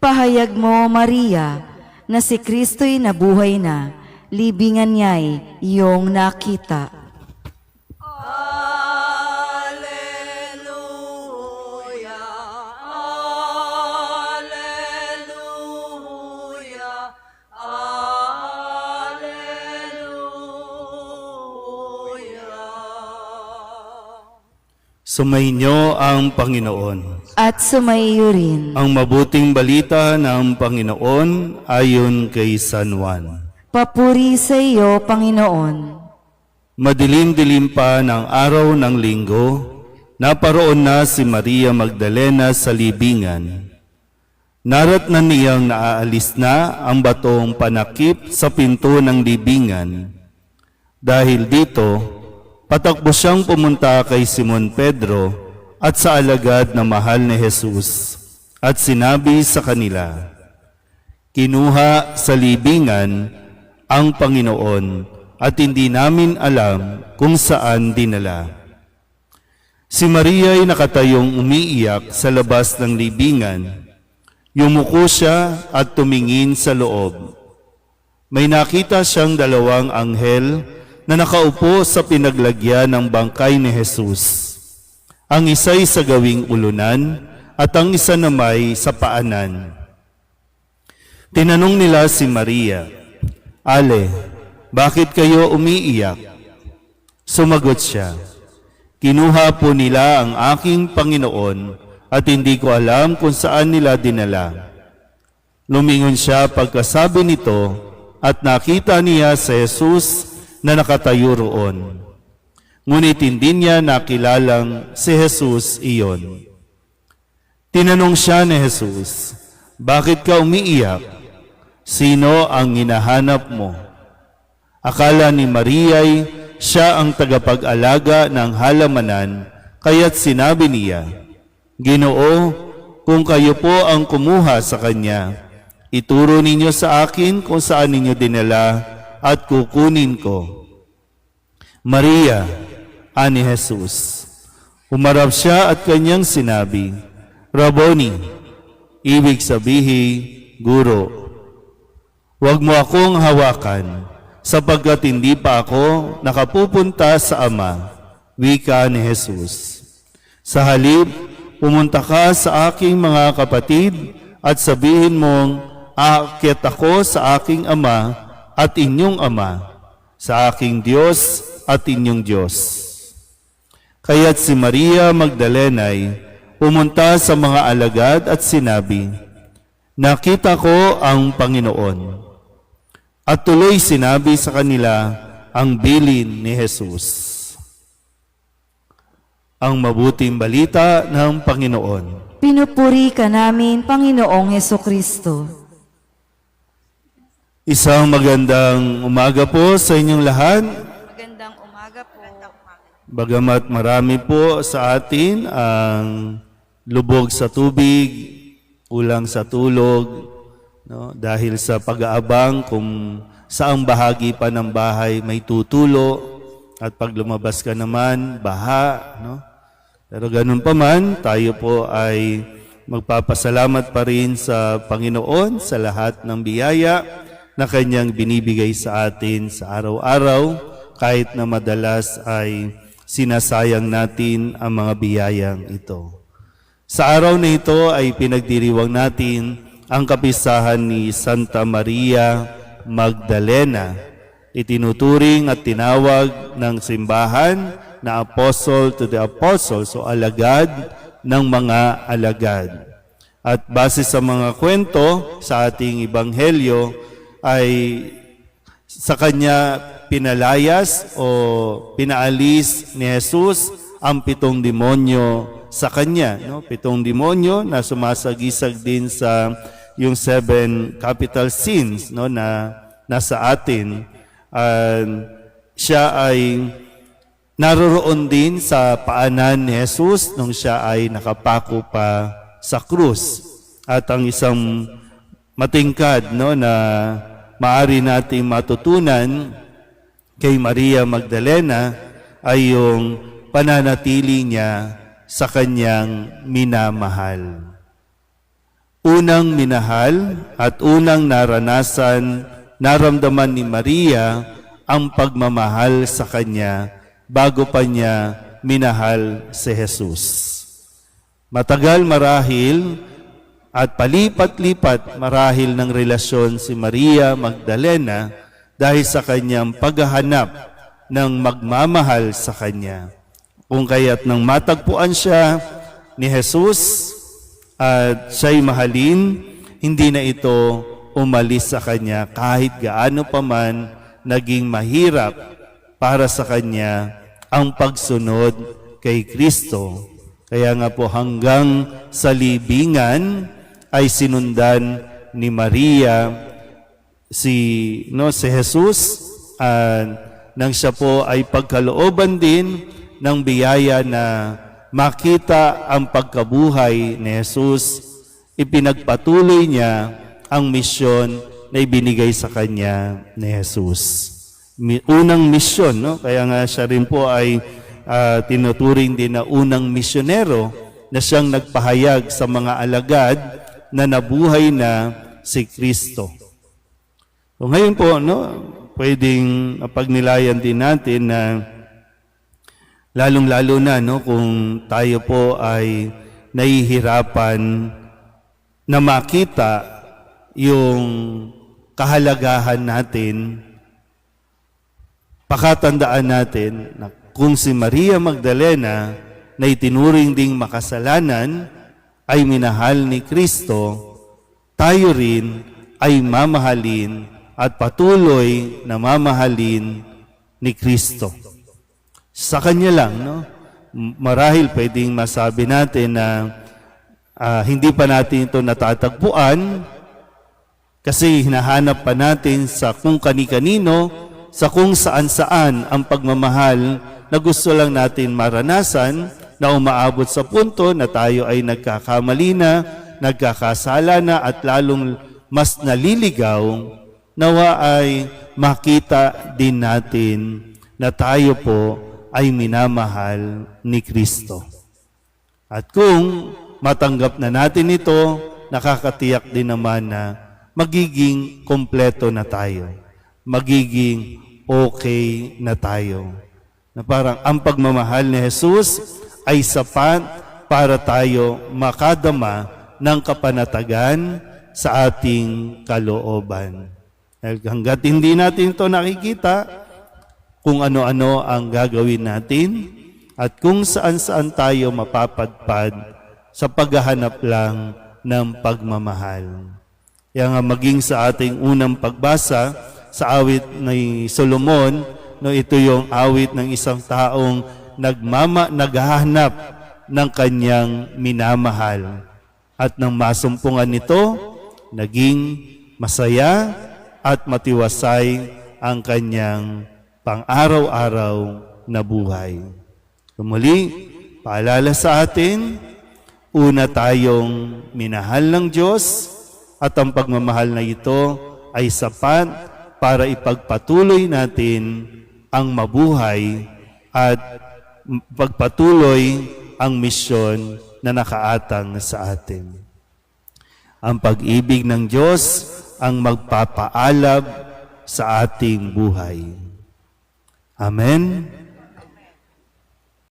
Ipahayag mo, Maria, na si Kristo'y nabuhay na, libingan niya'y iyong nakita. Alleluia, Alleluia, Alleluia. Sumainyo ang Panginoon. At sumaiyo rin. Ang mabuting balita ng Panginoon ayon kay San Juan. Papuri sa iyo, Panginoon. Madilim-dilim pa ng araw ng linggo, naparoon na si Maria Magdalena sa libingan. Naratnan niyang naaalis na ang batong panakip sa pinto ng libingan. Dahil dito, patakbo siyang pumunta kay Simon Pedro at sa alagad na mahal ni Jesus at sinabi sa kanila, "Kinuha sa libingan ang Panginoon at hindi namin alam kung saan dinala." Si Maria ay nakatayong umiiyak sa labas ng libingan. Yumuko siya at tumingin sa loob. May nakita siyang dalawang anghel na nakaupo sa pinaglagyan ng bangkay ni Jesus. Ang isa'y sa gawing ulunan at ang isa namay sa paanan. Tinanong nila si Maria, "Ale, bakit kayo umiiyak?" Sumagot siya, "Kinuha po nila ang aking Panginoon at hindi ko alam kung saan nila dinala." Lumingon siya pagkasabi nito at nakita niya si Jesus na nakatayo roon. Ngunit hindi niya nakilalang si Jesus iyon. Tinanong siya ni Jesus, "Bakit ka umiiyak? Sino ang hinahanap mo?" Akala ni Maria'y siya ang tagapag-alaga ng halamanan, kaya't sinabi niya, "Ginoo, kung kayo po ang kumuha sa kanya, ituro ninyo sa akin kung saan ninyo dinala at kukunin ko." "Maria," ani Jesus. Umarap siya at kanyang sinabi, "Rabboni," ibig sabihin, Guro. "Huwag mo akong hawakan, sapagkat hindi pa ako nakapupunta sa Ama," wika ni Jesus. "Sa halip, pumunta ka sa aking mga kapatid at sabihin mong, aakyat ako sa aking Ama at inyong Ama, sa aking Diyos at inyong Diyos." Kaya't si Maria Magdalena'y pumunta sa mga alagad at sinabi, "Nakita ko ang Panginoon." At tuloy sinabi sa kanila ang bilin ni Jesus. Ang mabuting balita ng Panginoon. Pinupuri ka namin, Panginoong Hesukristo. Isang magandang umaga po sa inyong lahat. Magandang umaga po. Bagamat marami po sa atin ang lubog sa tubig, kulang sa tulog, no? Dahil sa pag-aabang kung saang bahagi pa ng bahay may tutulo at pag lumabas ka naman, baha. No? Pero ganun pa man, tayo po ay magpapasalamat pa rin sa Panginoon sa lahat ng biyaya na Kanyang binibigay sa atin sa araw-araw, kahit na madalas ay sinasayang natin ang mga biyayang ito. Sa araw na ito ay pinagdiriwang natin ang kapistahan ni Santa Maria Magdalena. Itinuturing at tinawag ng simbahan na Apostle to the Apostles o alagad ng mga alagad. At base sa mga kwento sa ating Ebanghelyo ay sa kanya pinalayas o pinaalis ni Jesus ang 7 demonyo sa kanya. No? 7 demonyo na sumasagisag din sa yung 7 capital sins, no, na nasa atin. Siya ay naroroon din sa paanan ni Jesus nung siya ay nakapako pa sa krus. At ang isang matingkad, no, na maaari nating matutunan kay Maria Magdalena ay yung pananatili niya sa kanyang minamahal. unang minahal at unang naramdaman ni Maria ang pagmamahal sa kanya bago pa niya minahal si Jesus. Matagal marahil at palipat-lipat marahil ng relasyon si Maria Magdalena dahil sa kanyang paghahanap ng magmamahal sa kanya. Kung kaya't nang matagpuan siya ni Jesus at siya'y mahalin, hindi na ito umalis sa kanya kahit gaano pa man naging mahirap para sa kanya ang pagsunod kay Kristo. Kaya nga po hanggang sa libingan ay sinundan ni Maria si Jesus nang siya po ay pagkalooban din ng biyaya na makita ang pagkabuhay ni Jesus, ipinagpatuloy niya ang misyon na ibinigay sa kanya ni Jesus. Unang misyon, no? Kaya nga siya rin po ay tinuturing din na unang misyonero na siyang nagpahayag sa mga alagad na nabuhay na si Kristo. So ngayon po, pwedeng pagnilayan din natin na lalong-lalo na kung tayo po ay nahihirapan na makita yung kahalagahan natin, pakatandaan natin na kung si Maria Magdalena na itinuring ding makasalanan ay minahal ni Kristo, tayo rin ay mamahalin at patuloy na mamahalin ni Kristo. Sa Kanya lang, marahil pwedeng masabi natin na hindi pa natin ito natatagpuan kasi hinahanap pa natin sa kung kani-kanino, sa kung saan-saan ang pagmamahal na gusto lang natin maranasan na umaabot sa punto na tayo ay nagkakamali na, nagkakasala na at lalong mas naliligaw, nawa ay makita din natin na tayo po ay minamahal ni Kristo. At kung matanggap na natin ito, nakakatiyak din naman na magiging kompleto na tayo. Magiging okay na tayo. Na parang ang pagmamahal ni Jesus ay sapat para tayo makadama ng kapanatagan sa ating kalooban. Hanggat hindi natin ito nakikita, kung ano-ano ang gagawin natin at kung saan-saan tayo mapapadpad sa paghahanap lang ng pagmamahal. Kaya nga maging sa ating unang pagbasa sa awit ni Solomon, ito yung awit ng isang taong naghahanap ng kanyang minamahal. At nang masumpungan nito, naging masaya at matiwasay ang kanyang pang-araw-araw na buhay. Muli, paalala sa atin, una tayong minahal ng Diyos at ang pagmamahal na ito ay sapat para ipagpatuloy natin ang mabuhay at pagpatuloy ang misyon na nakaatang sa atin. Ang pag-ibig ng Diyos ang magpapaalab sa ating buhay. Amen.